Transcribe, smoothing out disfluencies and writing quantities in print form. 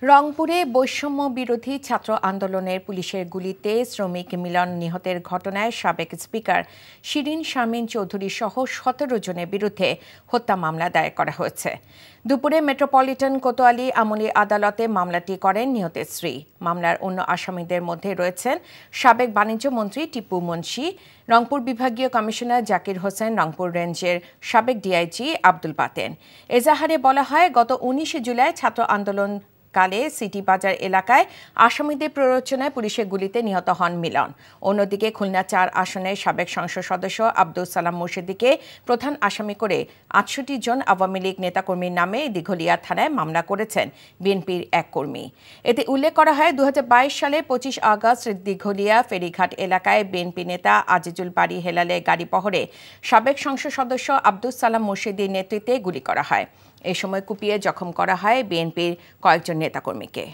রংপুরে বৈষম্য বিরোধী ছাত্র আন্দোলনের পুলিশের গুলিতে শ্রমিক মিলন নিহতের ঘটনায় সাবেক স্পিকার শিরিন শারমিন চৌধুরী সহ ১৭ জনের বিরুদ্ধে হত্যা মামলা দায়ের করা হয়েছে। দুপুরে মেট্রোপলিটন কোতোয়ালি আমলি আদালতে মামলাটি করেন নিহতের স্ত্রী। মামলার অন্য আসামিদের মধ্যে রয়েছেন সাবেক বাণিজ্য মন্ত্রী টিপু মুন্সি, রংপুর বিভাগীয় কমিশনার জাকির হোসেন, রংপুর রেঞ্জের সাবেক ডিআইজি আব্দুল বাতেন। এজাহারে বলা হয়, গত ১৯ জুলাই ছাত্র আন্দোলন কালে সিটি বাজার এলাকায় আসামিদের প্ররোচনায় পুলিশের গুলিতে নিহত হন মিলন। অন্যদিকে খুলনা ৪ আসনের সাবেক সংসদ সদস্য আব্দুল সালাম মুর্শেদীকে প্রধান আসামি করে ৬৮ জন আওয়ামী লীগ নেতাকর্মীর নামে দিঘলিয়া থানায় মামলা করেছেন বিএনপির এক কর্মী। এতে উল্লেখ করা হয়, ২০২২ সালে ২৫ আগস্ট দিঘলিয়া ফেরিঘাট এলাকায় বিএনপি নেতা আজিজুল বারী হেলালের গাড়িবহরে সাবেক সংসদ সদস্য আব্দুল সালাম মুর্শেদীর নেতৃত্বে গুলি করা হয়। এ সময় কুপিয়ে জখম করা হয় বিএনপির কয়েকজন নেতাকর্মীকে।